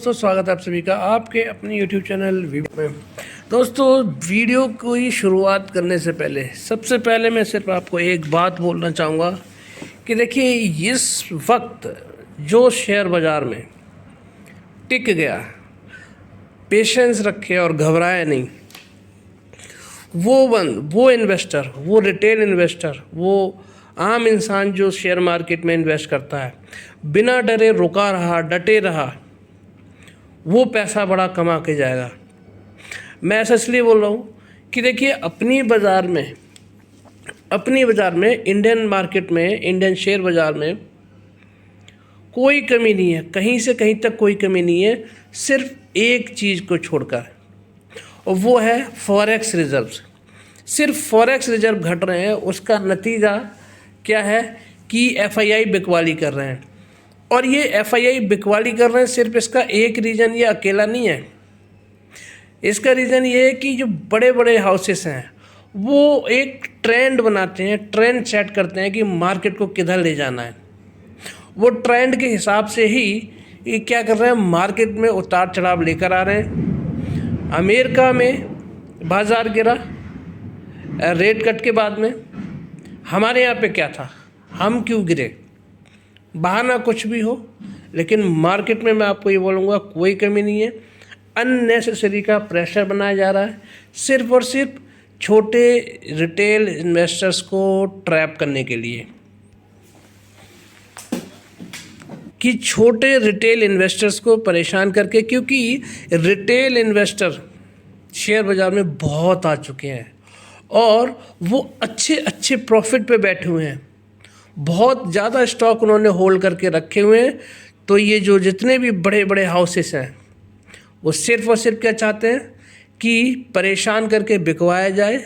दोस्तों स्वागत है आप सभी का आपके अपने YouTube चैनल में। दोस्तों वीडियो की शुरुआत करने से पहले सबसे पहले मैं सिर्फ आपको एक बात बोलना चाहूँगा कि देखिए इस वक्त जो शेयर बाज़ार में टिक गया, पेशेंस रखे और घबराए नहीं, वो इन्वेस्टर, वो रिटेल इन्वेस्टर, वो आम इंसान जो शेयर मार्केट में इन्वेस्ट करता है, बिना डरे रुका रहा, डटे रहा, वो पैसा बड़ा कमा के जाएगा। मैं ऐसा इसलिए बोल रहा हूँ कि देखिए अपनी बाज़ार में इंडियन मार्केट में, इंडियन शेयर बाज़ार में कोई कमी नहीं है, कहीं से कहीं तक कोई कमी नहीं है, सिर्फ एक चीज़ को छोड़कर, और वो है फॉरेक्स रिजर्व्स। सिर्फ फॉरेक्स रिजर्व घट रहे हैं, उसका नतीजा क्या है कि एफआईआई बिकवाली कर रहे हैं। और ये एफआईआई बिकवाली कर रहे हैं, सिर्फ इसका एक रीज़न ये अकेला नहीं है। इसका रीज़न ये है कि जो बड़े बड़े हाउसेस हैं वो एक ट्रेंड बनाते हैं, ट्रेंड सेट करते हैं कि मार्केट को किधर ले जाना है। वो ट्रेंड के हिसाब से ही ये क्या कर रहे हैं, मार्केट में उतार चढ़ाव लेकर आ रहे हैं। अमेरिका में बाज़ार गिरा रेट कट के बाद में, हमारे यहाँ पे क्या था, हम क्यों गिरे? बहाना कुछ भी हो, लेकिन मार्केट में मैं आपको ये बोलूँगा कोई कमी नहीं है। अननेसेसरी का प्रेशर बनाया जा रहा है, सिर्फ और सिर्फ छोटे रिटेल इन्वेस्टर्स को ट्रैप करने के लिए, कि छोटे रिटेल इन्वेस्टर्स को परेशान करके, क्योंकि रिटेल इन्वेस्टर शेयर बाज़ार में बहुत आ चुके हैं और वो अच्छे प्रॉफिट पे बैठे हुए हैं, बहुत ज़्यादा स्टॉक उन्होंने होल्ड करके रखे हुए हैं। तो ये जो जितने भी बड़े बड़े हाउसेस हैं वो सिर्फ और सिर्फ क्या चाहते हैं कि परेशान करके बिकवाया जाए,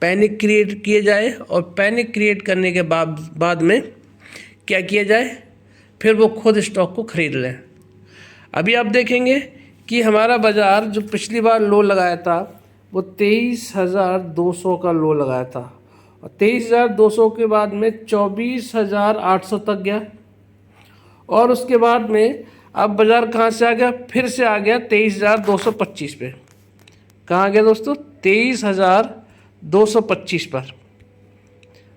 पैनिक क्रिएट किए जाए, और पैनिक क्रिएट करने के बाद में क्या किया जाए, फिर वो खुद स्टॉक को ख़रीद लें। अभी आप देखेंगे कि हमारा बाज़ार जो पिछली बार लो लगाया था वो 23,200 का लो लगाया था, 23,200 के बाद में 24,800 तक गया, और उसके बाद में अब बाज़ार कहाँ से आ गया, फिर से आ गया 23,225 पे। कहाँ गया दोस्तों? 23,225 पर,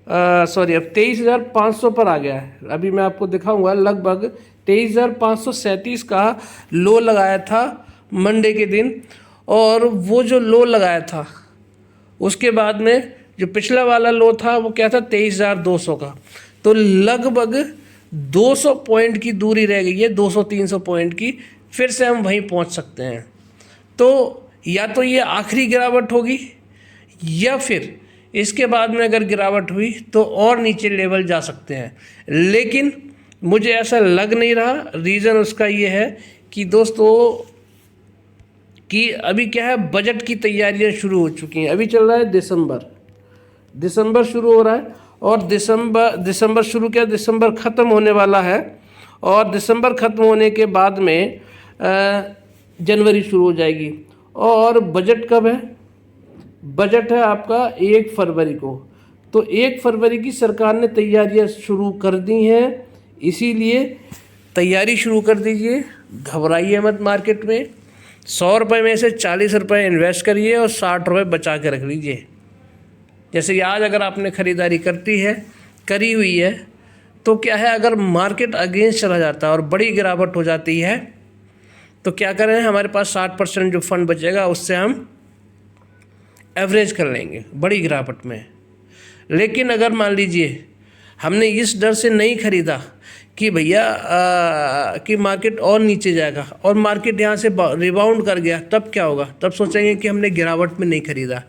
अब 23,500 पर आ गया है। अभी मैं आपको दिखाऊंगा, लगभग 23,537 का लो लगाया था मंडे के दिन, और वो जो लो लगाया था उसके बाद में जो पिछला वाला लो था वो क्या था, 23,200 का। तो लगभग 200 पॉइंट की दूरी रह गई है, 200-300 पॉइंट की, फिर से हम वहीं पहुंच सकते हैं। तो या तो ये आखिरी गिरावट होगी, या फिर इसके बाद में अगर गिरावट हुई तो और नीचे लेवल जा सकते हैं, लेकिन मुझे ऐसा लग नहीं रहा। रीज़न उसका ये है कि दोस्तों कि अभी क्या है, बजट की तैयारियां शुरू हो चुकी हैं। अभी चल रहा है दिसंबर शुरू हो रहा है, और दिसंबर शुरू क्या, दिसंबर ख़त्म होने वाला है, और दिसंबर ख़त्म होने के बाद में जनवरी शुरू हो जाएगी। और बजट कब है? बजट है आपका 1 फरवरी को। तो 1 फरवरी की सरकार ने तैयारियां शुरू कर दी हैं, इसीलिए तैयारी शुरू कर दीजिए, घबराइए मत। मार्केट में 100 रुपये में से 40 रुपये इन्वेस्ट करिए और 60 रुपये बचा के रख लीजिए। जैसे कि आज अगर आपने ख़रीदारी करी हुई है, तो क्या है, अगर मार्केट अगेंस्ट चला जाता है और बड़ी गिरावट हो जाती है तो क्या करें, हमारे पास 60% जो फंड बचेगा उससे हम एवरेज कर लेंगे बड़ी गिरावट में। लेकिन अगर मान लीजिए हमने इस डर से नहीं ख़रीदा कि भैया कि मार्केट और नीचे जाएगा, और मार्केट यहाँ से रिबाउंड कर गया, तब क्या होगा? तब सोचेंगे कि हमने गिरावट में नहीं ख़रीदा।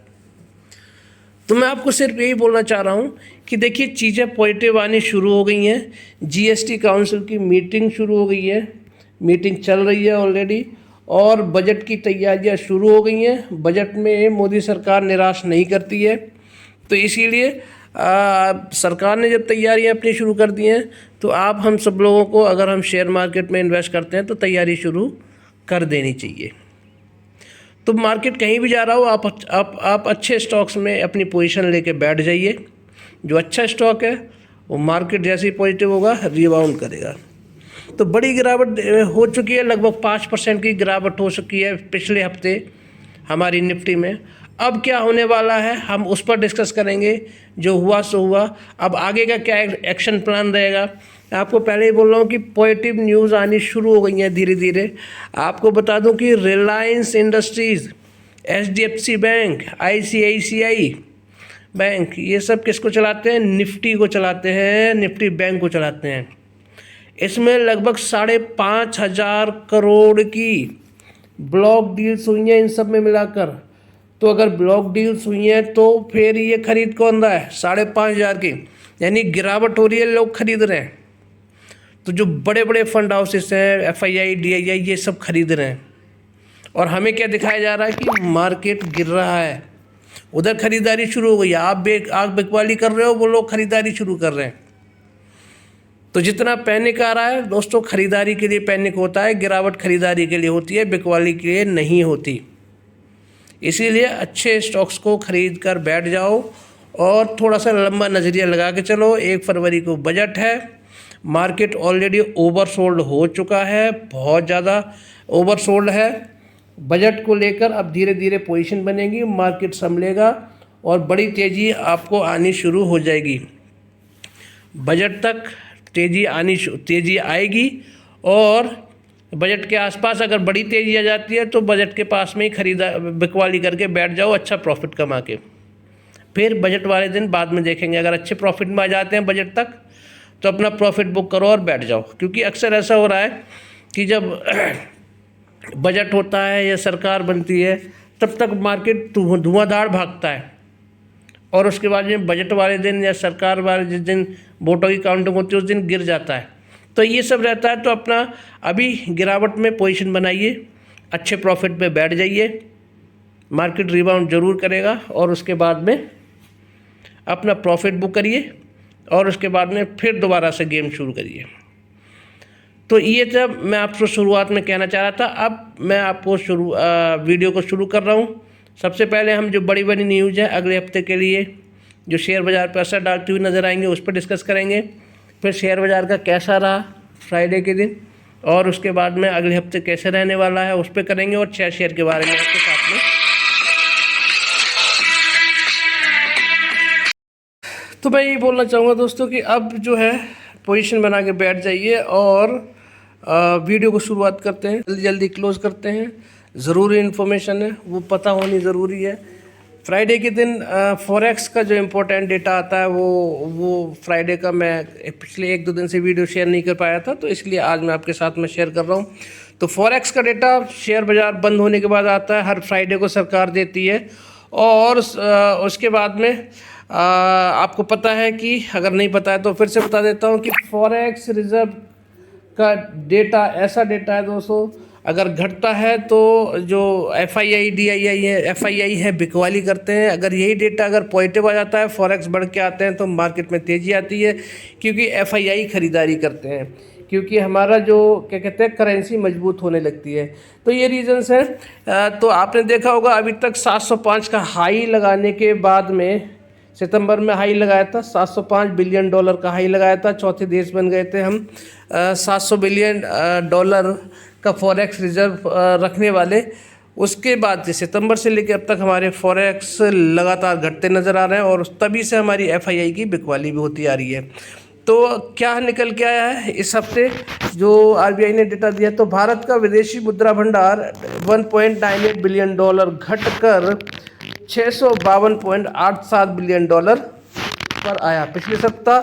तो मैं आपको सिर्फ यही बोलना चाह रहा हूँ कि देखिए चीज़ें पॉजिटिव आनी शुरू हो गई हैं। जीएसटी काउंसिल की मीटिंग शुरू हो गई है, मीटिंग चल रही है ऑलरेडी, और बजट की तैयारियां शुरू हो गई हैं। बजट में मोदी सरकार निराश नहीं करती है, तो इसीलिए सरकार ने जब तैयारियां अपनी शुरू कर दी हैं, तो आप हम सब लोगों को, अगर हम शेयर मार्केट में इन्वेस्ट करते हैं तो तैयारी शुरू कर देनी चाहिए। तो मार्केट कहीं भी जा रहा हो, आप अच्छे स्टॉक्स में अपनी पोजीशन लेके बैठ जाइए। जो अच्छा स्टॉक है वो मार्केट जैसे ही पॉजिटिव होगा रिबाउंड करेगा। तो बड़ी गिरावट हो चुकी है, लगभग 5% की गिरावट हो चुकी है पिछले हफ्ते हमारी निफ्टी में। अब क्या होने वाला है हम उस पर डिस्कस करेंगे, जो हुआ सो हुआ। अब आगे का क्या एक्शन प्लान रहेगा। आपको पहले ही बोल रहा हूँ कि पॉजिटिव न्यूज़ आनी शुरू हो गई हैं धीरे धीरे। आपको बता दूँ कि Reliance industries, HDFC bank, ICICI bank, ये सब किसको चलाते हैं? निफ्टी को चलाते हैं, निफ्टी बैंक को चलाते हैं। इसमें लगभग 5,500 करोड़ की ब्लॉक डील्स हुई हैं इन सब में मिलाकर। तो अगर ब्लॉक डील्स हुई हैं तो फिर ये खरीद कौन रहा है? 5,500 की, यानी गिरावट हो रही है, लोग खरीद रहे हैं। तो जो बड़े बड़े फंड हाउसेस हैं, FII, DII, ये सब खरीद रहे हैं। और हमें क्या दिखाया जा रहा है कि मार्केट गिर रहा है, उधर खरीदारी शुरू हो गई। आप आग बिकवाली कर रहे हो, वो लोग खरीदारी शुरू कर रहे हैं। तो जितना पैनिक आ रहा है दोस्तों, खरीदारी के लिए पैनिक होता है, गिरावट खरीदारी के लिए होती है, बिकवाली के लिए नहीं होती। इसीलिए अच्छे स्टॉक्स को खरीद कर बैठ जाओ और थोड़ा सा लंबा नज़रिया लगा के चलो। 1 फरवरी को बजट है, मार्केट ऑलरेडी ओवरसोल्ड हो चुका है, बहुत ज़्यादा ओवरसोल्ड है। बजट को लेकर अब धीरे धीरे पोजीशन बनेगी, मार्केट संभलेगा और बड़ी तेज़ी आपको आनी शुरू हो जाएगी। बजट तक तेज़ी आएगी और बजट के आसपास अगर बड़ी तेज़ी आ जाती है तो बजट के पास में ही बिकवाली करके बैठ जाओ, अच्छा प्रॉफिट कमा के। फिर बजट वाले दिन बाद में देखेंगे। अगर अच्छे प्रॉफिट में आ जाते हैं बजट तक तो अपना प्रॉफिट बुक करो और बैठ जाओ। क्योंकि अक्सर ऐसा हो रहा है कि जब बजट होता है या सरकार बनती है तब तक मार्केट धुआंधार भागता है और उसके बाद में बजट वाले दिन या सरकार वाले जिस दिन वोटों की काउंटिंग होती है उस दिन गिर जाता है। तो ये सब रहता है। तो अपना अभी गिरावट में पोजीशन बनाइए, अच्छे प्रॉफिट में बैठ जाइए, मार्केट रिबाउंड ज़रूर करेगा और उसके बाद में अपना प्रॉफिट बुक करिए और उसके बाद में फिर दोबारा से गेम शुरू करिए। तो ये जब मैं आपको शुरुआत में कहना चाह रहा था, अब मैं आपको वीडियो को शुरू कर रहा हूँ। सबसे पहले हम जो बड़ी बड़ी न्यूज़ है अगले हफ्ते के लिए जो शेयर बाज़ार पर असर डालती हुई नज़र आएंगे उस पर डिस्कस करेंगे। फिर शेयर बाज़ार का कैसा रहा फ्राइडे के दिन और उसके बाद में अगले हफ्ते कैसे रहने वाला है उस पर करेंगे और 6 शेयर के बारे में आपके साथ में। तो मैं ये बोलना चाहूँगा दोस्तों कि अब जो है पोजीशन बना के बैठ जाइए और वीडियो को शुरुआत करते हैं, जल्दी जल्दी क्लोज करते हैं। ज़रूरी इन्फॉर्मेशन है वो पता होनी ज़रूरी है। फ्राइडे के दिन फॉरेक्स का जो इम्पोर्टेंट डेटा आता है वो फ्राइडे का मैं पिछले 1-2 दिन से वीडियो शेयर नहीं कर पाया था, तो इसलिए आज मैं आपके साथ में शेयर कर रहा हूँ। तो फॉरेक्स का डेटा शेयर बाज़ार बंद होने के बाद आता है, हर फ्राइडे को सरकार देती है। और उसके बाद में आपको पता है कि अगर नहीं पता है तो फिर से बता देता हूँ कि फॉरेक्स रिजर्व का डेटा ऐसा डेटा है दोस्तों, अगर घटता है तो जो FII DII है बिकवाली करते हैं। अगर यही डेटा अगर पॉजिटिव आ जाता है, फॉरेक्स बढ़ के आते हैं तो मार्केट में तेज़ी आती है, क्योंकि FII खरीदारी करते हैं, क्योंकि हमारा जो क्या कहते हैं करेंसी मजबूत होने लगती है। तो ये रीजंस हैं। तो आपने देखा होगा अभी तक 705 का हाई लगाने के बाद में सितंबर में हाई लगाया था, $705 बिलियन का हाई लगाया था, चौथे देश बन गए थे हम। $700 बिलियन का फॉरेक्स रिजर्व रखने वाले। उसके बाद से सितंबर से लेकर अब तक हमारे फॉरेक्स लगातार घटते नज़र आ रहे हैं और तभी से हमारी FII की बिकवाली भी होती आ रही है। तो क्या निकल के आया है इस हफ्ते जो RBI ने डेटा दिया, तो भारत का विदेशी मुद्रा भंडार $1.98 बिलियन घटकर $652.87 बिलियन पर आया। पिछले सप्ताह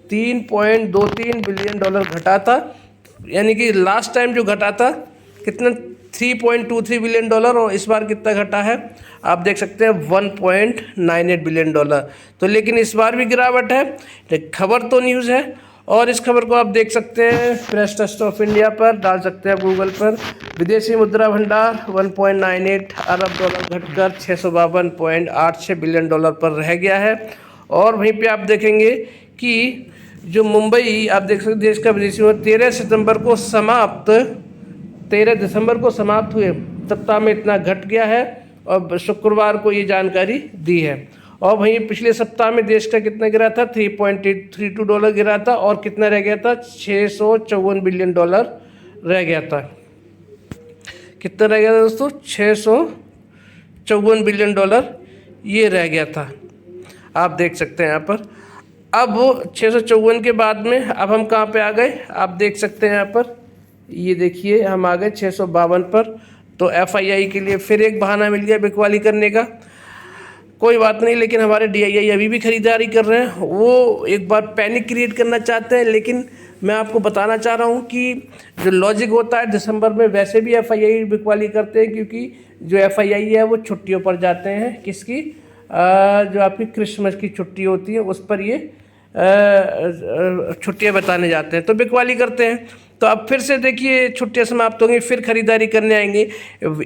$3.23 बिलियन घटा था, यानी कि लास्ट टाइम जो घटा था कितना 3.23 बिलियन और इस बार कितना घटा है आप देख सकते हैं 1.98 बिलियन। तो लेकिन इस बार भी गिरावट है। खबर तो न्यूज़ है और इस खबर को आप देख सकते हैं प्रेस ट्रस्ट ऑफ इंडिया पर, डाल सकते हैं गूगल पर। विदेशी मुद्रा भंडार 1.98 अरब घटकर $652.86 बिलियन पर रह गया है। और वहीं पे आप देखेंगे कि जो मुंबई आप देख सकते देश का विदेशी मुद्रा 13 दिसंबर को समाप्त हुए सप्ताह में इतना घट गया है और शुक्रवार को ये जानकारी दी है। और वहीं पिछले सप्ताह में देश का कितना गिरा था, $3.32 गिरा था, और कितना रह गया था, $654 बिलियन रह गया था। कितना रह गया था दोस्तों, $654 बिलियन ये रह गया था। आप देख सकते हैं यहाँ पर। अब वो 654 के बाद में अब हम कहाँ पे आ गए, आप देख सकते हैं यहाँ पर, ये देखिए हम आ गए 652 पर। तो FII के लिए फिर एक बहाना मिल गया बिकवाली करने का। कोई बात नहीं, लेकिन हमारे DII अभी भी खरीदारी कर रहे हैं। वो एक बार पैनिक क्रिएट करना चाहते हैं, लेकिन मैं आपको बताना चाह रहा हूँ कि जो लॉजिक होता है, दिसंबर में वैसे भी FII बिकवाली करते हैं, क्योंकि जो FII है वो छुट्टियों पर जाते हैं। किसकी, जो आपकी क्रिसमस की छुट्टी होती है उस पर ये छुट्टियां बताने जाते हैं, तो बिकवाली करते हैं। तो अब फिर से देखिए छुट्टियां समाप्त होंगी, फिर खरीदारी करने आएंगे।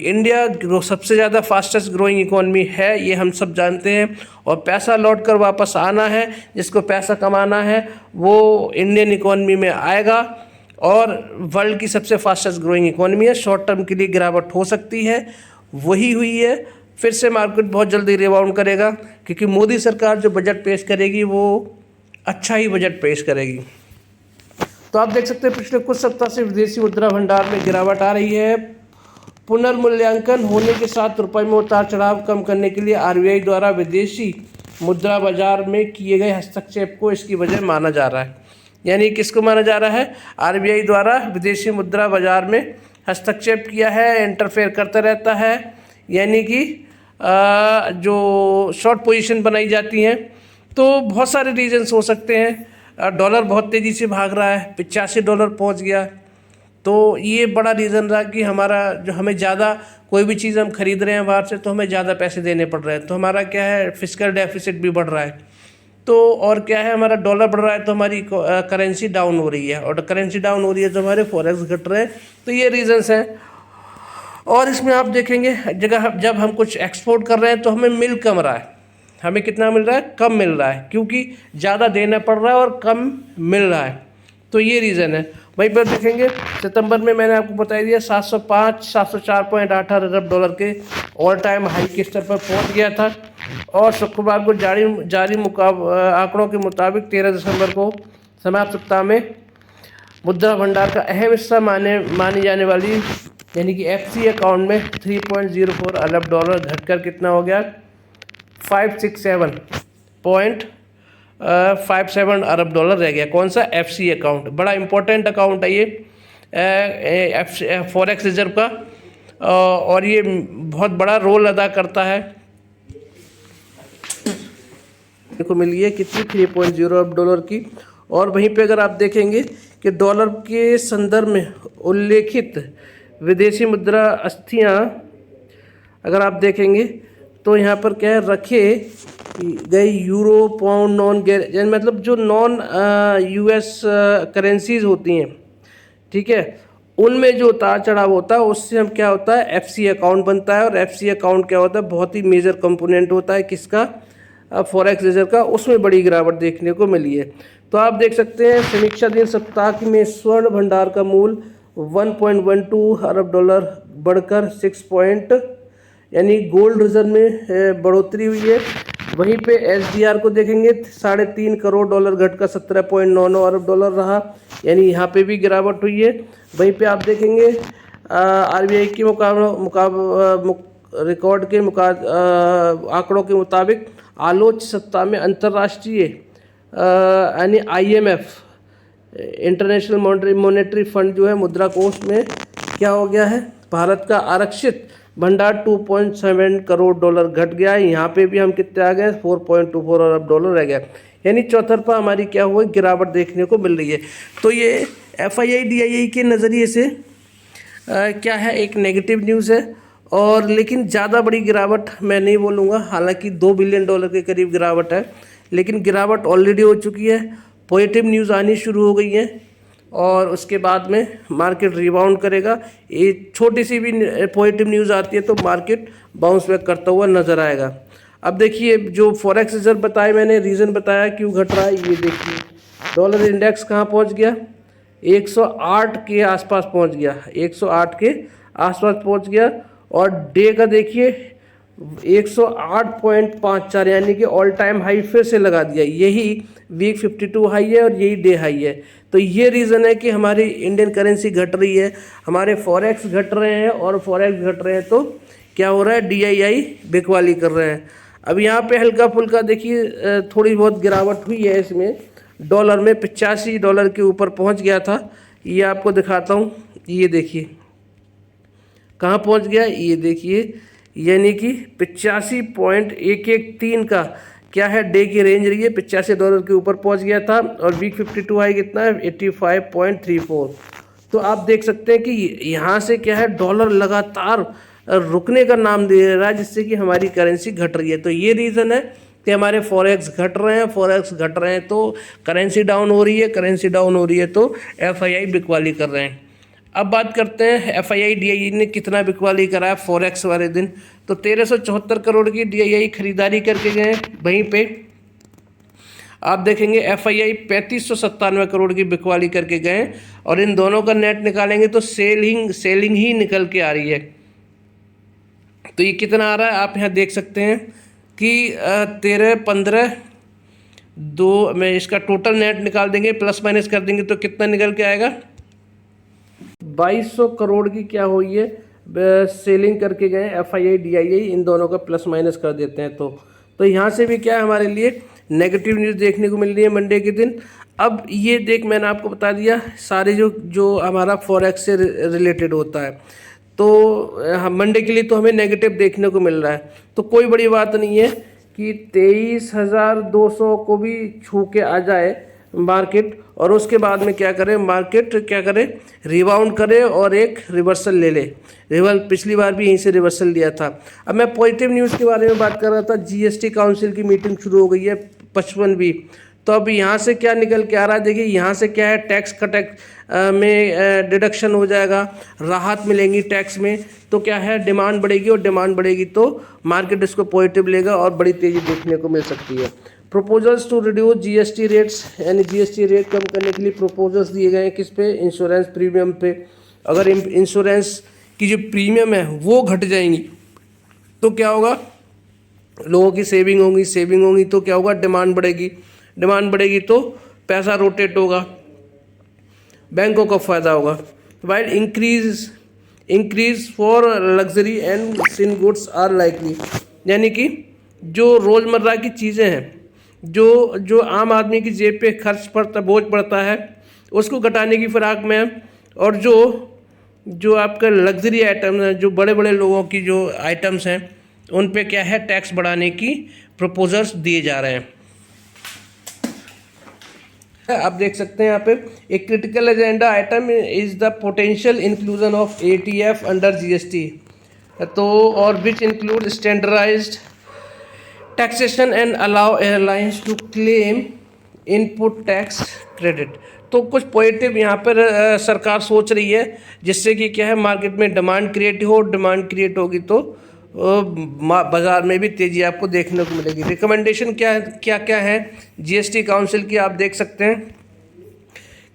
इंडिया सबसे ज़्यादा फास्टेस्ट ग्रोइंग इकोनॉमी है, ये हम सब जानते हैं, और पैसा लौट कर वापस आना है। जिसको पैसा कमाना है वो इंडियन इकोनॉमी में आएगा, और वर्ल्ड की सबसे फास्टेस्ट ग्रोइंग इकोनॉमी है। शॉर्ट टर्म के लिए गिरावट हो सकती है, वही हुई है। फिर से मार्केट बहुत जल्दी रिबाउंड करेगा, क्योंकि मोदी सरकार जो बजट पेश करेगी वो अच्छा ही बजट पेश करेगी। तो आप देख सकते हैं पिछले कुछ सप्ताह से विदेशी मुद्रा भंडार में गिरावट आ रही है। पुनर्मूल्यांकन होने के साथ रुपए में उतार चढ़ाव कम करने के लिए RBI द्वारा विदेशी मुद्रा बाजार में किए गए हस्तक्षेप को इसकी वजह माना जा रहा है। यानी किसको माना जा रहा है, RBI द्वारा विदेशी मुद्रा बाजार में हस्तक्षेप किया है, इंटरफेयर करता रहता है। यानी कि जो शॉर्ट पोजीशन बनाई जाती हैं, तो बहुत सारे रीजंस हो सकते हैं। डॉलर बहुत तेज़ी से भाग रहा है, $85 पहुंच गया, तो ये बड़ा रीज़न रहा कि हमारा जो हमें ज़्यादा कोई भी चीज़ हम खरीद रहे हैं बाहर से, तो हमें ज़्यादा पैसे देने पड़ रहे हैं, तो हमारा क्या है, फिस्कल डेफिसिट भी बढ़ रहा है। तो और क्या है, हमारा डॉलर बढ़ रहा है तो हमारी करेंसी डाउन हो रही है, और करेंसी डाउन हो रही है तो हमारे फॉरेक्स घट रहे हैं। तो ये रीजंस हैं। और इसमें आप देखेंगे जब हम कुछ एक्सपोर्ट कर रहे हैं तो हमें मिल कम रहा है, हमें कितना मिल रहा है, कम मिल रहा है, क्योंकि ज़्यादा देना पड़ रहा है और कम मिल रहा है। तो ये रीज़न है। वहीं पर देखेंगे सितंबर में मैंने आपको बता दिया 704.88 अरब डॉलर के ऑल टाइम हाई के स्तर पर पहुंच गया था, और शुक्रवार को जारी आंकड़ों के मुताबिक 13 दिसंबर को समाप्त सप्ताह में मुद्रा भंडार का अहम हिस्सा मानी जाने वाली यानी कि FC अकाउंट में 3.04 अरब डॉलर घटकर कितना हो गया, 567 अरब डॉलर रह गया। कौन सा, FC अकाउंट, बड़ा इंपॉर्टेंट अकाउंट है ये फॉरेक्स रिजर्व का, और ये बहुत बड़ा रोल अदा करता है। को मिली है कितनी, 3.0 अरब डॉलर की। और वहीं पे अगर आप देखेंगे कि डॉलर के संदर्भ में उल्लेखित विदेशी मुद्रा अस्थियाँ अगर आप देखेंगे तो यहाँ पर क्या है, रखे गए यूरो, पाउंड, मतलब जो नॉन US करेंसीज होती हैं, ठीक है, उनमें जो उतार चढ़ाव होता है उससे हम क्या होता है, FC अकाउंट बनता है। और FC अकाउंट क्या होता है, बहुत ही मेजर कंपोनेंट होता है किसका, फॉरेक्स रिजर्व का, उसमें बड़ी गिरावट देखने को मिली है। तो आप देख सकते हैं समीक्षा दिन सप्ताह में स्वर्ण भंडार का मूल 1.12 अरब डॉलर बढ़कर 6 यानी गोल्ड रिजर्व में बढ़ोतरी हुई है। वहीं पे SDR को देखेंगे 3.5 करोड़ डॉलर घटकर 17.99 अरब डॉलर रहा, यानी यहाँ पे भी गिरावट हुई है। वहीं पे आप देखेंगे RBI के रिकॉर्ड के आंकड़ों के मुताबिक आलोच सप्ताह में अंतर्राष्ट्रीय यानी IMF इंटरनेशनल मॉनेटरी फंड जो है मुद्रा कोष में क्या हो गया है, भारत का आरक्षित भंडार 2.7 करोड़ डॉलर घट गया है। यहाँ पे भी हम कितने आ गए, 4.24 अरब डॉलर रह गया, यानी चौतरफा हमारी क्या हुआ, गिरावट देखने को मिल रही है। तो ये FII DII के नज़रिए से क्या है, एक नेगेटिव न्यूज़ है। और लेकिन ज़्यादा बड़ी गिरावट मैं नहीं बोलूँगा, हालांकि $2 बिलियन के करीब गिरावट है, लेकिन गिरावट ऑलरेडी हो चुकी है। पॉजिटिव न्यूज़ आनी शुरू हो गई है, और उसके बाद में मार्केट रिबाउंड करेगा। ये छोटी सी भी पॉजिटिव न्यूज़ आती है तो मार्केट बाउंस बैक करता हुआ नज़र आएगा। अब देखिए जो फॉरेक्स रिजर्व बताया मैंने, रीज़न बताया क्यों घट रहा है, ये देखिए डॉलर इंडेक्स कहाँ पहुँच गया, 108 के आसपास पहुँच गया, 108 के आसपास पहुँच गया। और डे का देखिए 108.54 यानी कि ऑल टाइम हाई फिर से लगा दिया। यही वीक 52 हाई है और यही डे हाई है। तो ये रीज़न है कि हमारी इंडियन करेंसी घट रही है, हमारे फॉरेक्स घट रहे हैं, और फॉरेक्स घट रहे हैं तो क्या हो रहा है, DII बिकवाली कर रहे हैं। अब यहाँ पे हल्का फुल्का देखिए थोड़ी बहुत गिरावट हुई है इसमें। डॉलर में $85 के ऊपर पहुँच गया था। ये आपको दिखाता हूँ, ये देखिए कहाँ पहुँच गया, ये देखिए, यानी कि $85.113 का क्या है डे की रेंज रही है, $85 के ऊपर पहुंच गया था। और वीक 52 हाई कितना है, 85.34। तो आप देख सकते हैं कि यहाँ से क्या है, डॉलर लगातार रुकने का नाम दे रहा है, जिससे कि हमारी करेंसी घट रही है। तो ये रीज़न है कि हमारे फॉरेक्स घट रहे हैं, फॉरेक्स घट रहे हैं तो करेंसी डाउन हो रही है, करेंसी डाउन हो रही है तो FII बिकवाली कर रहे हैं। अब बात करते हैं FII DII ने कितना बिकवाली करा है फॉरेक्स वाले दिन। तो 1374 करोड़ की DII खरीदारी करके गए। वहीं पे आप देखेंगे FII 3597 करोड़ की बिकवाली करके गए, और इन दोनों का नेट निकालेंगे तो सेलिंग ही निकल के आ रही है। तो ये कितना आ रहा है आप यहाँ देख सकते हैं कि 13, 15, 2 में इसका टोटल नेट निकाल देंगे, प्लस माइनस कर देंगे तो कितना निकल के आएगा, 2200 करोड़ की क्या हुई है सेलिंग करके गए FII DII। इन दोनों का प्लस माइनस कर देते हैं तो यहाँ से भी क्या है, हमारे लिए नेगेटिव न्यूज़ देखने को मिल रही है मंडे के दिन। अब ये देख, मैंने आपको बता दिया सारे जो हमारा फॉरेक्स से रिलेटेड होता है, तो मंडे के लिए तो हमें नेगेटिव देखने को मिल रहा है। तो कोई बड़ी बात नहीं है कि 23,200 को भी छू के आ जाए मार्केट, और उसके बाद में क्या करें, मार्केट क्या करे, रिबाउंड करे और एक रिवर्सल ले ले। पिछली बार भी यहीं से रिवर्सल लिया था। अब मैं पॉजिटिव न्यूज़ के बारे में बात कर रहा था। GST काउंसिल की मीटिंग शुरू हो गई है 55वीं। तो अब यहाँ से क्या निकल के आ रहा है, देखिए यहाँ से क्या है, टैक्स में डिडक्शन हो जाएगा, राहत मिलेंगी टैक्स में, तो क्या है, डिमांड बढ़ेगी, और डिमांड बढ़ेगी तो मार्केट इसको पॉजिटिव लेगा और बड़ी तेज़ी देखने को मिल सकती है। Proposals to reduce GST rates, यानी GST रेट कम करने के लिए प्रपोजल्स दिए गए हैं किस पे, इंश्योरेंस प्रीमियम पे। अगर इंश्योरेंस की जो प्रीमियम है वो घट जाएंगी तो क्या होगा, लोगों की सेविंग होगी तो क्या होगा, डिमांड बढ़ेगी तो पैसा रोटेट होगा, बैंकों को फ़ायदा होगा। While increase for luxury and sin goods are likely, यानी कि जो रोज़मर्रा की चीज़ें हैं, जो आम आदमी की जेब पे बोझ पड़ता है, उसको घटाने की फिराक में है। और जो आपका लग्जरी आइटम है, जो बड़े बड़े लोगों की जो आइटम्स हैं, उन पे क्या है, टैक्स बढ़ाने की प्रपोजल्स दिए जा रहे हैं। आप देख सकते हैं यहाँ पे, एक critical agenda item is the potential inclusion of ATF under GST, तो और which include standardised taxation and allow airlines to claim input tax credit. तो कुछ पॉजिटिव यहाँ पर सरकार सोच रही है, जिससे कि क्या है, मार्केट में डिमांड क्रिएट होगी तो बाज़ार में भी तेज़ी आपको देखने को मिलेगी। रिकमेंडेशन क्या है GST काउंसिल की, आप देख सकते हैं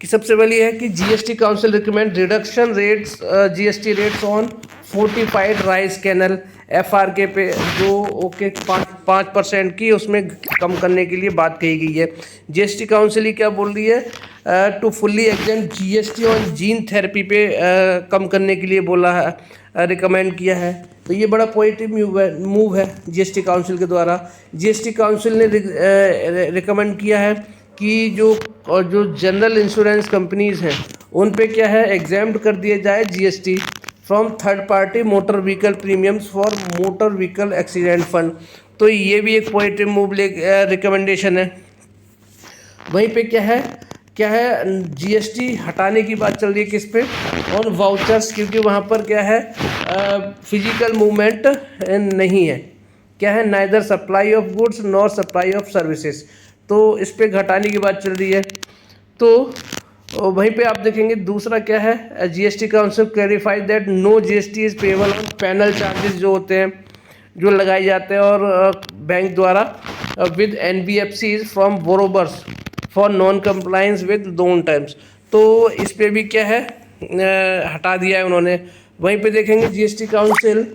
कि सबसे पहली है कि GST council recommend reduction rates GST rates on fortified rice kernel FRK पे, जो ओके 5% की उसमें कम करने के लिए बात कही गई है। GST काउंसिल ही क्या बोल रही है, to fully exempt GST on gene therapy पे कम करने के लिए बोला है, रिकमेंड किया है। तो ये बड़ा पॉजिटिव मूव है GST काउंसिल के द्वारा। GST काउंसिल ने रिकमेंड किया है कि जो जनरल इंश्योरेंस कंपनीज़ हैं उन पे क्या है, एग्जाम्प्ट कर दिए जाए GST from third party motor vehicle premiums for motor vehicle accident fund. तो ये भी एक पॉजिटिव मूव रिकमेंडेशन है। वहीं पे क्या है GST हटाने की बात चल रही है किस पे, और वाउचर्स, क्योंकि वहाँ पर क्या है, फिजिकल मूवमेंट नहीं है, क्या है, neither supply of goods nor supply of services, तो इस पे घटाने की बात चल रही है। तो वहीं पे आप देखेंगे दूसरा क्या है, GST council clarify that no GST is payable on penal charges जो होते हैं, जो लगाए जाते हैं और बैंक द्वारा with NBFCs from borrowers for non compliance with loan terms. तो इस पे भी क्या है, हटा दिया है उन्होंने। वहीं पे देखेंगे GST काउंसिल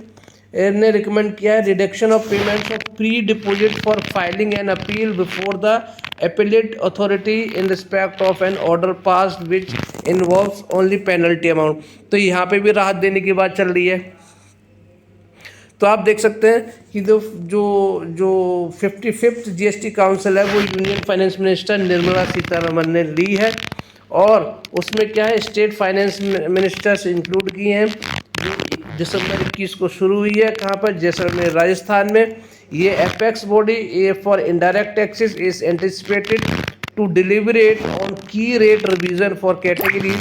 ने रिकमेंड किया है reduction of payments of pre deposit for filing an appeal before the appellate authority in respect of an order passed which involves only penalty amount. तो यहाँ पे भी राहत देने की बात चल रही है। तो आप देख सकते हैं कि जो जो जो 55th जीएसटी काउंसिल है वो union finance minister Nirmala Sitharaman ने ली है, और उसमें क्या है स्टेट फाइनेंस मिनिस्टर्स इंक्लूड किए हैं। जो दिसंबर 21 को शुरू हुई है, कहाँ पर, जैसलमेर राजस्थान में। ये apex body a for indirect taxes is anticipated to deliberate on की rate revision for categories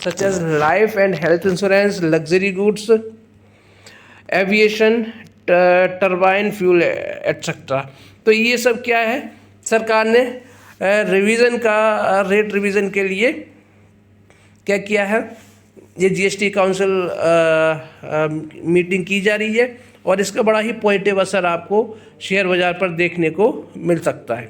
such as life and health insurance, luxury goods, aviation, turbine fuel etcetera. तो ये सब क्या है, सरकार ने रिवीजन का रेट रिवीजन के लिए क्या किया है, ये जीएसटी काउंसिल मीटिंग की जा रही है, और इसका बड़ा ही पॉजिटिव असर आपको शेयर बाज़ार पर देखने को मिल सकता है।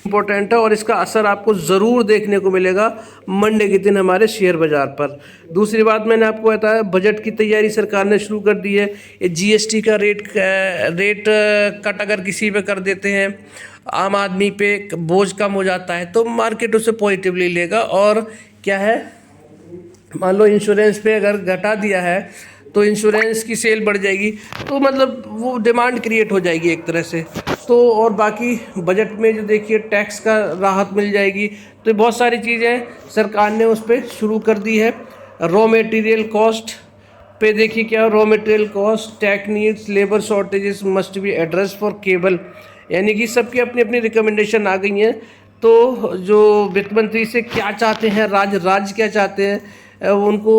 इम्पोर्टेंट है, और इसका असर आपको ज़रूर देखने को मिलेगा मंडे के दिन हमारे शेयर बाज़ार पर। दूसरी बात मैंने आपको बताया, बजट की तैयारी सरकार ने शुरू कर दी है। ये जीएसटी का रेट कट अगर किसी पे कर देते हैं, आम आदमी पे बोझ कम हो जाता है, तो मार्केट उसे पॉजिटिवली लेगा। और क्या है, मान लो इंश्योरेंस पे अगर घटा दिया है तो इंश्योरेंस की सेल बढ़ जाएगी, तो मतलब वो डिमांड क्रिएट हो जाएगी एक तरह से। तो और बाकी बजट में जो देखिए टैक्स का राहत मिल जाएगी। तो बहुत सारी चीज़ें सरकार ने उस पर शुरू कर दी है। रॉ मटेरियल कॉस्ट पे देखिए क्या, raw material cost, tech needs, labour shortages must be address for cable, यानी कि सबकी अपनी अपनी रिकमेंडेशन आ गई हैं। तो जो वित्त मंत्री से क्या चाहते हैं, राज्य क्या चाहते हैं, उनको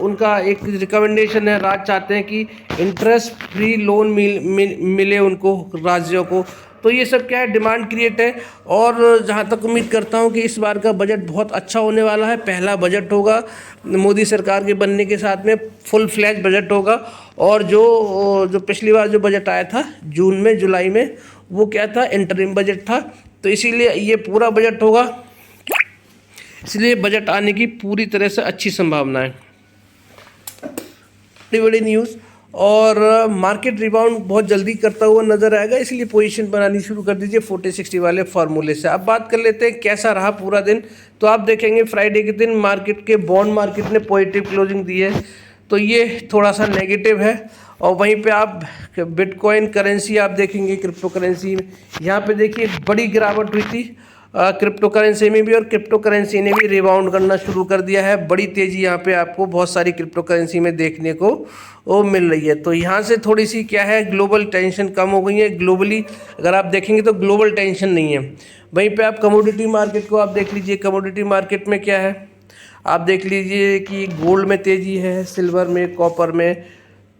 उनका एक रिकमेंडेशन है। राज्य चाहते हैं कि इंटरेस्ट फ्री लोन मिले उनको, राज्यों को। तो ये सब क्या है, डिमांड क्रिएट है। और जहाँ तक उम्मीद करता हूँ कि इस बार का बजट बहुत अच्छा होने वाला है। पहला बजट होगा मोदी सरकार के बनने के साथ में, फुल फ्लैज बजट होगा। और जो पिछली बार जो बजट आया था जून में जुलाई में, वो क्या था, इंटरिम बजट था। तो इसीलिए ये पूरा बजट होगा, इसलिए बजट आने की पूरी तरह से अच्छी संभावना है। बड़ी बड़ी न्यूज़, और मार्केट रिबाउंड बहुत जल्दी करता हुआ नज़र आएगा, इसलिए पोजीशन बनानी शुरू कर दीजिए 40-60 वाले फार्मूले से। अब बात कर लेते हैं कैसा रहा पूरा दिन। तो आप देखेंगे फ्राइडे के दिन मार्केट के बॉन्ड मार्केट ने पॉजिटिव क्लोजिंग दी है, तो ये थोड़ा सा नेगेटिव है। और वहीं पे आप बिटकॉइन करेंसी आप देखेंगे, क्रिप्टो करेंसी, यहाँ पे देखिए बड़ी गिरावट हुई थी क्रिप्टो करेंसी में भी, और क्रिप्टो करेंसी ने भी रिबाउंड करना शुरू कर दिया है। बड़ी तेज़ी यहाँ पे आपको बहुत सारी क्रिप्टो करेंसी में देखने को वो मिल रही है। तो यहाँ से थोड़ी सी क्या है, ग्लोबल टेंशन कम हो गई है। ग्लोबली अगर आप देखेंगे तो ग्लोबल टेंशन नहीं है। वहीं पे आप कमोडिटी मार्केट को आप देख लीजिए, कमोडिटी मार्केट में क्या है, आप देख लीजिए कि गोल्ड में तेज़ी है, सिल्वर में, कॉपर में।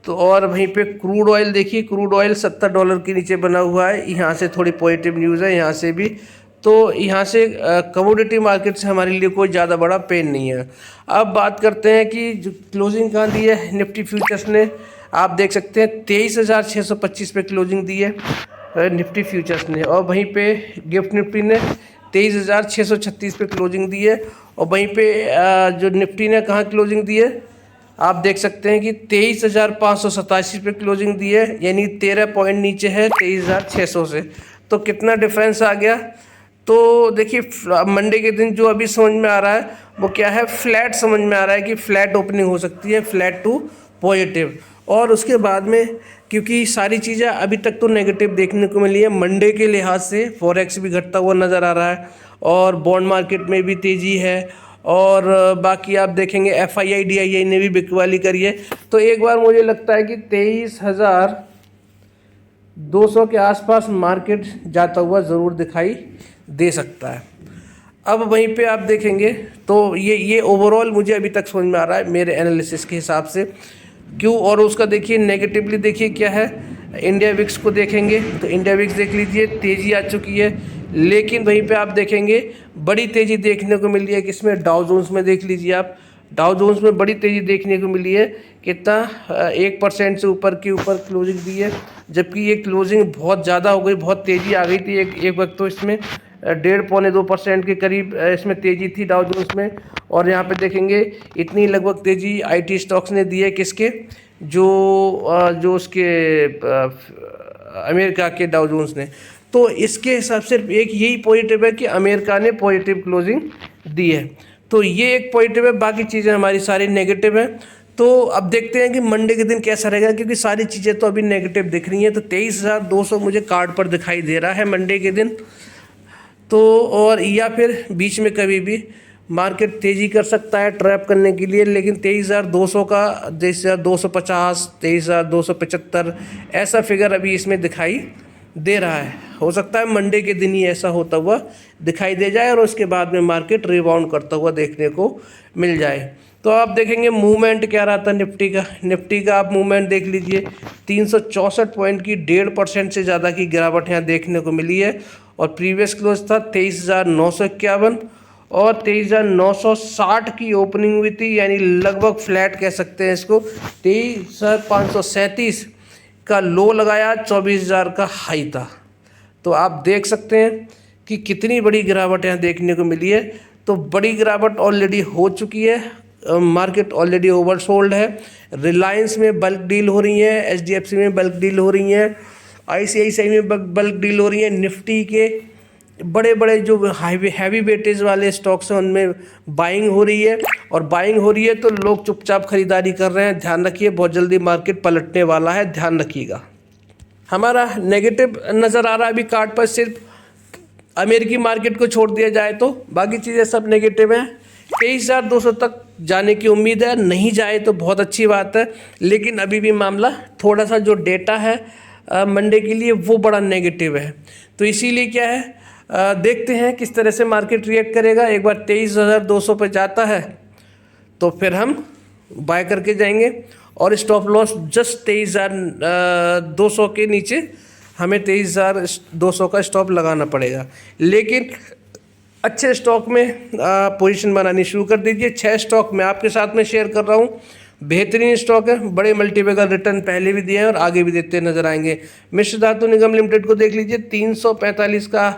तो और वहीं पे क्रूड ऑयल देखिए, क्रूड ऑयल $70 के नीचे बना हुआ है। यहाँ से थोड़ी पॉजिटिव न्यूज़ है, यहाँ से भी। तो यहाँ से कमोडिटी मार्केट से हमारे लिए कोई ज़्यादा बड़ा पेन नहीं है। अब बात करते हैं कि जो क्लोजिंग कहाँ दी है निफ्टी फ्यूचर्स ने, आप देख सकते हैं 23,625 पे क्लोजिंग दी है निफ्टी फ्यूचर्स ने। और वहीं पे गिफ्ट निफ्टी ने 23,636 पे क्लोजिंग दी है। और वहीं पे जो निफ्टी ने कहाँ क्लोजिंग दी है, आप देख सकते हैं कि 23,587 पे क्लोजिंग दी है, यानी 13 पॉइंट नीचे है 23,600 से। तो कितना डिफरेंस आ गया। तो देखिए मंडे के दिन जो अभी समझ में आ रहा है वो क्या है, फ्लैट समझ में आ रहा है कि फ्लैट ओपनिंग हो सकती है, फ्लैट टू पॉजिटिव। और उसके बाद में क्योंकि सारी चीज़ें अभी तक तो नेगेटिव देखने को मिली है, मंडे के लिहाज से फॉरेक्स भी घटता हुआ नज़र आ रहा है, और बॉन्ड मार्केट में भी तेज़ी है। और बाकी आप देखेंगे FII DII ने भी बिकवाली करी है। तो एक बार मुझे लगता है कि 23,200 के आसपास मार्केट जाता हुआ ज़रूर दिखाई दे सकता है। अब वहीं पे आप देखेंगे तो ये ओवरऑल मुझे अभी तक समझ में आ रहा है मेरे एनालिसिस के हिसाब से। क्यों, और उसका देखिए नेगेटिवली देखिए क्या है, इंडिया विक्स को देखेंगे तो इंडिया विक्स देख लीजिए तेज़ी आ चुकी है। लेकिन वहीं पे आप देखेंगे बड़ी तेज़ी देखने को मिली है किसमें, डाउ जोन्स में देख लीजिए आप, डाउ जोन्स में बड़ी तेज़ी देखने को मिली है। कितना, 1% से ऊपर के ऊपर क्लोजिंग दी है, जबकि ये क्लोजिंग बहुत ज़्यादा हो गई, बहुत तेज़ी आ गई थी एक वक्त तो इसमें। 1.5-2% के करीब इसमें तेज़ी थी डाउ जोन्स में। और यहाँ पे देखेंगे इतनी लगभग तेज़ी आईटी स्टॉक्स ने दी है, किसके, जो उसके अमेरिका के डाउ जोन्स ने। तो इसके हिसाब से एक यही पॉजिटिव है कि अमेरिका ने पॉजिटिव क्लोजिंग दी है, तो ये एक पॉजिटिव है। बाकी चीज़ें हमारी सारी नेगेटिव हैं। तो अब देखते हैं कि मंडे के दिन कैसा रहेगा, क्योंकि सारी चीज़ें तो अभी नेगेटिव दिख रही हैं। तो 23,200 मुझे कार्ड पर दिखाई दे रहा है मंडे के दिन। तो और या फिर बीच में कभी भी मार्केट तेज़ी कर सकता है ट्रैप करने के लिए, लेकिन 23,200 का 23,250, 23,275 ऐसा फिगर अभी इसमें दिखाई दे रहा है। हो सकता है मंडे के दिन ही ऐसा होता हुआ दिखाई दे जाए और उसके बाद में मार्केट रिबाउंड करता हुआ देखने को मिल जाए। तो आप देखेंगे मूवमेंट क्या रहा था निफ्टी का आप मूवमेंट देख लीजिए। 364 पॉइंट की 1.5% से ज़्यादा की गिरावट यहाँ देखने को मिली है। और प्रीवियस क्लोज था 23,951 और 23,960 की ओपनिंग हुई थी, यानी लगभग फ्लैट कह सकते हैं इसको। 23,537 का लो लगाया, 24,000 का हाई था। तो आप देख सकते हैं कि कितनी बड़ी गिरावट यहाँ देखने को मिली है। तो बड़ी गिरावट ऑलरेडी हो चुकी है, मार्केट ऑलरेडी ओवरसोल्ड है। रिलायंस में बल्क डील हो रही है, एचडीएफसी में बल्क डील हो रही है, आईसीआईसीआई में बल्क डील हो रही है। निफ्टी के बड़े बड़े जो हैवी वेटेज वाले स्टॉक्स हैं उनमें बाइंग हो रही है, और बाइंग हो रही है तो लोग चुपचाप खरीदारी कर रहे हैं। ध्यान रखिए, बहुत जल्दी मार्केट पलटने वाला है, ध्यान रखिएगा। हमारा नेगेटिव नज़र आ रहा है अभी कार्ड पर, सिर्फ अमेरिकी मार्केट को छोड़ दिया जाए तो बाकी चीज़ें सब नेगेटिव हैं। 23,200 तक जाने की उम्मीद है, नहीं जाए तो बहुत अच्छी बात है, लेकिन अभी भी मामला थोड़ा सा जो डेटा है मंडे के लिए वो बड़ा नेगेटिव है। तो इसीलिए क्या है, देखते हैं किस तरह से मार्केट रिएक्ट करेगा। एक बार 23,200 पे जाता है तो फिर हम बाय करके जाएंगे, और स्टॉप लॉस जस्ट 23,200 के नीचे हमें 23,200 का स्टॉप लगाना पड़ेगा। लेकिन अच्छे स्टॉक में पोजीशन बनानी शुरू कर दीजिए। 6 स्टॉक मैं आपके साथ में शेयर कर रहा हूँ, बेहतरीन स्टॉक है, बड़े मल्टीपल रिटर्न पहले भी दिए हैं और आगे भी देते नजर आएंगे। मिश्र धातु निगम लिमिटेड को देख लीजिए, 345 का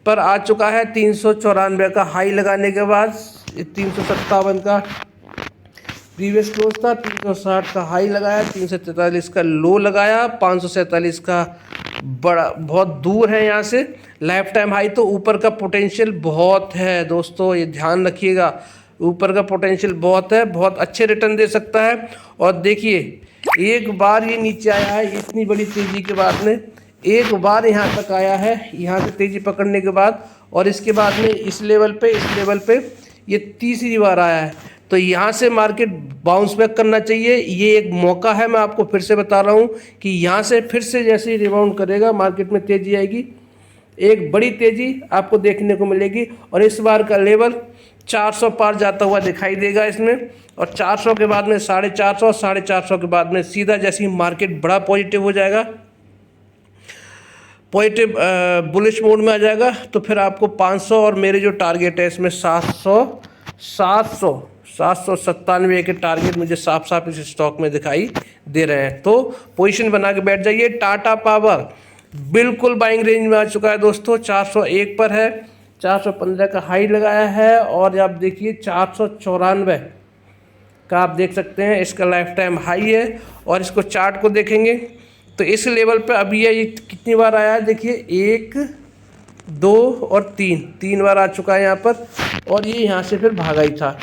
पर आ चुका है, 394 का हाई लगाने के बाद 357 का प्रीवियस क्लोज था, 360 का हाई लगाया, 343 का लो लगाया, 547 का बड़ा बहुत दूर है यहाँ से लाइफ टाइम हाई। तो ऊपर का पोटेंशियल बहुत है दोस्तों, ये ध्यान रखिएगा, ऊपर का पोटेंशियल बहुत है, बहुत अच्छे रिटर्न दे सकता है। और देखिए एक बार ये नीचे आया है इतनी बड़ी तेज़ी के बाद में, एक बार यहाँ तक आया है, यहाँ से तेज़ी पकड़ने के बाद, और इसके बाद में इस लेवल पे ये तीसरी बार आया है। तो यहाँ से मार्केट बाउंस बैक करना चाहिए, ये एक मौका है। मैं आपको फिर से बता रहा हूँ कि यहाँ से फिर से जैसे ही रिबाउंड करेगा मार्केट में तेज़ी आएगी, एक बड़ी तेज़ी आपको देखने को मिलेगी। और इस बार का लेवल 400 पार जाता हुआ दिखाई देगा इसमें, और 400 के बाद में 450 और 450 के बाद में सीधा जैसे ही मार्केट बड़ा पॉजिटिव हो जाएगा, पॉजिटिव बुलिश मोड में आ जाएगा, तो फिर आपको 500 और मेरे जो टारगेट है इसमें 797 के टारगेट मुझे साफ साफ इस स्टॉक में दिखाई दे रहे हैं। तो पोजीशन बना के बैठ जाइए। टाटा पावर बिल्कुल बाइंग रेंज में आ चुका है दोस्तों, 401 पर है, 415 का हाई लगाया है, और आप देखिए 494 का आप देख सकते हैं इसका लाइफ टाइम हाई है। और इसको चार्ट को देखेंगे तो इस लेवल पे अभी ये कितनी बार आया है, देखिए 1, 2 और 3 बार आ चुका है यहाँ पर, और ये यहाँ से फिर भागा ही था।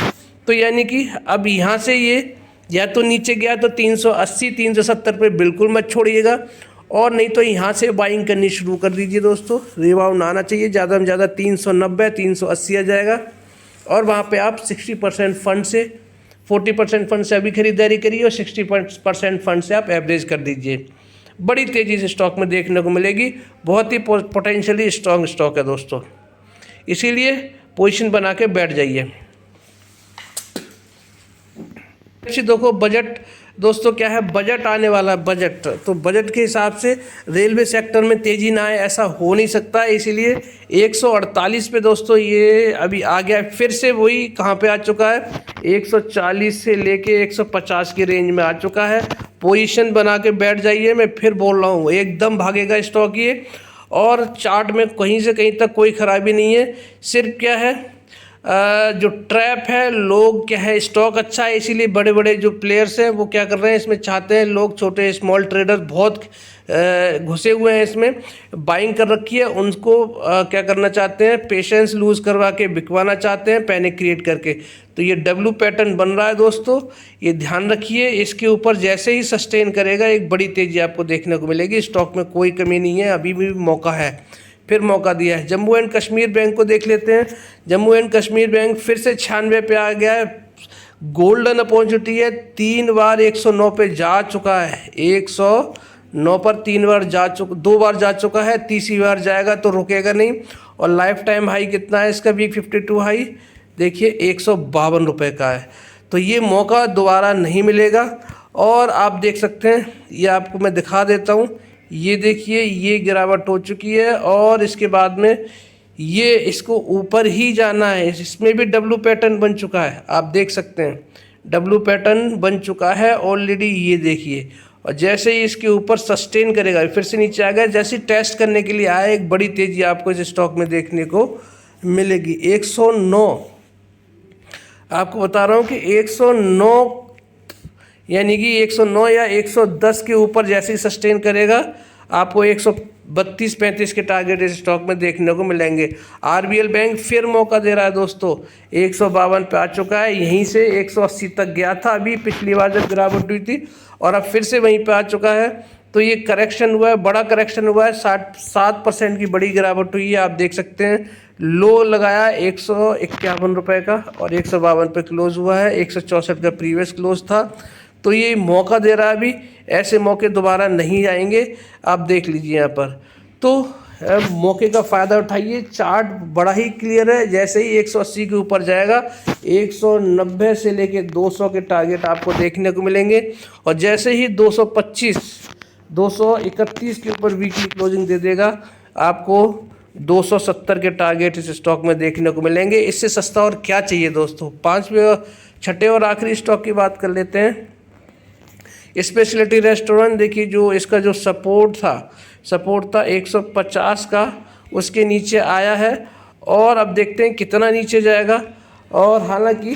तो यानी कि अब यहाँ से ये या तो नीचे गया तो 380, 370 पे बिल्कुल मत छोड़िएगा, और नहीं तो यहाँ से बाइंग करनी शुरू कर दीजिए दोस्तों। रिबाउंड आना चाहिए ज़्यादा में ज़्यादा 390, 380 आ जाएगा, और वहाँ पे आप 60% फंड से 40% फंड से अभी खरीदारी करिए, और 60% फंड से आप एवरेज कर दीजिए। बड़ी तेज़ी से स्टॉक में देखने को मिलेगी, बहुत ही पोटेंशियली स्ट्रॉन्ग स्टॉक है दोस्तों, इसीलिए पोजीशन बना के बैठ जाइए। देखो बजट दोस्तों क्या है, बजट आने वाला है, बजट तो बजट के हिसाब से रेलवे सेक्टर में तेज़ी ना आए ऐसा हो नहीं सकता, इसीलिए 148 पे दोस्तों ये अभी आ गया, फिर से वही कहाँ पे आ चुका है, 140 से लेके 150 की रेंज में आ चुका है। पोजीशन बना के बैठ जाइए, मैं फिर बोल रहा हूँ एकदम भागेगा स्टॉक ये, और चार्ट में कहीं से कहीं तक कोई ख़राबी नहीं है। सिर्फ क्या है, जो ट्रैप है, लोग क्या है, स्टॉक अच्छा है इसीलिए बड़े बड़े जो प्लेयर्स हैं वो क्या कर रहे हैं, इसमें चाहते हैं लोग, छोटे स्मॉल ट्रेडर बहुत घुसे हुए हैं इसमें, बाइंग कर रखी है, उनको क्या करना चाहते हैं, पेशेंस लूज़ करवा के बिकवाना चाहते हैं, पैनिक क्रिएट करके। तो ये डब्ल्यू पैटर्न बन रहा है दोस्तों, ये ध्यान रखिए। इसके ऊपर जैसे ही सस्टेन करेगा एक बड़ी तेज़ी आपको देखने को मिलेगी। स्टॉक में कोई कमी नहीं है, अभी भी मौका है, फिर मौका दिया है। जम्मू एंड कश्मीर बैंक को देख लेते हैं। जम्मू एंड कश्मीर बैंक फिर से 96 पे आ गया है। गोल्डन अपॉर्चुनिटी है, 3 बार 109 पे जा चुका है, 109 पर 3 बार जा चुका, 2 बार जा चुका है, तीसरी बार जाएगा तो रुकेगा नहीं। और लाइफ टाइम हाई कितना है इसका, वीक 52 हाई देखिए 152 रुपये का है। तो ये मौका दोबारा नहीं मिलेगा। और आप देख सकते हैं, ये आपको मैं दिखा देता हूँ, ये देखिए ये गिरावट हो चुकी है और इसके बाद में ये इसको ऊपर ही जाना है। इसमें भी डब्ल्यू पैटर्न बन चुका है, आप देख सकते हैं डब्ल्यू पैटर्न बन चुका है ऑलरेडी, ये देखिए। और जैसे ही इसके ऊपर सस्टेन करेगा, फिर से नीचे आ गया, जैसे टेस्ट करने के लिए आया, एक बड़ी तेज़ी आपको इस स्टॉक में देखने को मिलेगी। 109 आपको बता रहा हूँ कि 109 यानी कि 109 या 110 के ऊपर जैसे ही सस्टेन करेगा आपको 132-35 के टारगेट इस स्टॉक में देखने को मिलेंगे। आरबीएल बैंक फिर मौका दे रहा है दोस्तों, 152 पे आ चुका है, यहीं से 180 तक गया था अभी पिछली बार जब गिरावट हुई थी, और अब फिर से वहीं पे आ चुका है। तो ये करेक्शन हुआ है, बड़ा करेक्शन हुआ है, 7% की बड़ी गिरावट हुई है, आप देख सकते हैं। लो लगाया 151 रुपये का और 152 पे क्लोज हुआ है, 164 का प्रीवियस क्लोज था। तो ये मौका दे रहा है अभी, ऐसे मौके दोबारा नहीं आएंगे, आप देख लीजिए यहाँ पर। तो मौके का फ़ायदा उठाइए, चार्ट बड़ा ही क्लियर है। जैसे ही 180 के ऊपर जाएगा 190 से लेके 200 के टारगेट आपको देखने को मिलेंगे, और जैसे ही 231 के ऊपर वीकली क्लोजिंग दे देगा आपको 270 के टारगेट इस स्टॉक में देखने को मिलेंगे। इससे सस्ता और क्या चाहिए दोस्तों। 5वें छठे और आखिरी स्टॉक की बात कर लेते हैं। स्पेशलिटी रेस्टोरेंट देखिए, जो इसका जो सपोर्ट था 150 का, उसके नीचे आया है और अब देखते हैं कितना नीचे जाएगा। और हालांकि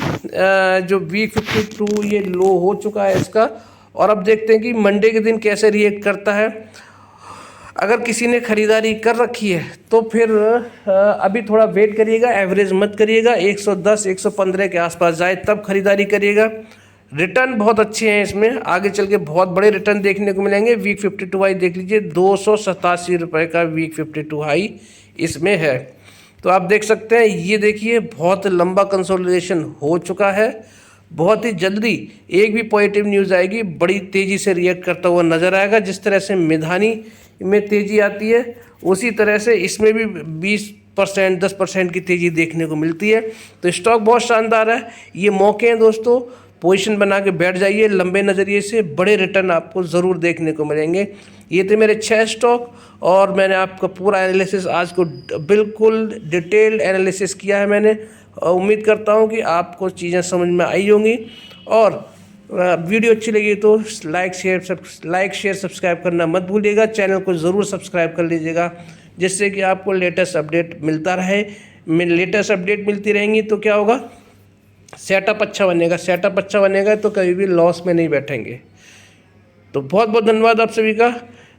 जो वीक 52 ये लो हो चुका है इसका, और अब देखते हैं कि मंडे के दिन कैसे रिएक्ट करता है। अगर किसी ने ख़रीदारी कर रखी है तो फिर अभी थोड़ा वेट करिएगा, एवरेज मत करिएगा, 110 115 के आसपास जाए तब खरीदारी करिएगा। रिटर्न बहुत अच्छे हैं इसमें, आगे चल के बहुत बड़े रिटर्न देखने को मिलेंगे। वीक 52 हाई देख लीजिए, 287 रुपये का वीक 52 हाई इसमें है। तो आप देख सकते हैं, ये देखिए बहुत लंबा कंसोलिडेशन हो चुका है। बहुत ही जल्दी एक भी पॉजिटिव न्यूज़ आएगी, बड़ी तेज़ी से रिएक्ट करता हुआ नज़र आएगा। जिस तरह से मिधानी में तेज़ी आती है उसी तरह से इसमें भी 20% 10% की तेज़ी देखने को मिलती है। तो स्टॉक बहुत शानदार है, ये मौके हैं दोस्तों, पोजीशन बना के बैठ जाइए, लंबे नज़रिए से बड़े रिटर्न आपको ज़रूर देखने को मिलेंगे। ये थे मेरे 6 स्टॉक और मैंने आपका पूरा एनालिसिस आज को बिल्कुल डिटेल्ड एनालिसिस किया है मैंने। उम्मीद करता हूँ कि आपको चीज़ें समझ में आई होंगी, और वीडियो अच्छी लगी तो लाइक शेयर सब्सक्राइब करना मत भूलिएगा। चैनल को ज़रूर सब्सक्राइब कर लीजिएगा, जिससे कि आपको लेटेस्ट अपडेट मिलता रहे। लेटेस्ट अपडेट मिलती रहेंगी तो क्या होगा, सेटअप अच्छा बनेगा तो कभी भी लॉस में नहीं बैठेंगे। तो बहुत बहुत धन्यवाद आप सभी का।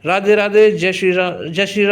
राधे राधे, जय श्री राम, जय श्री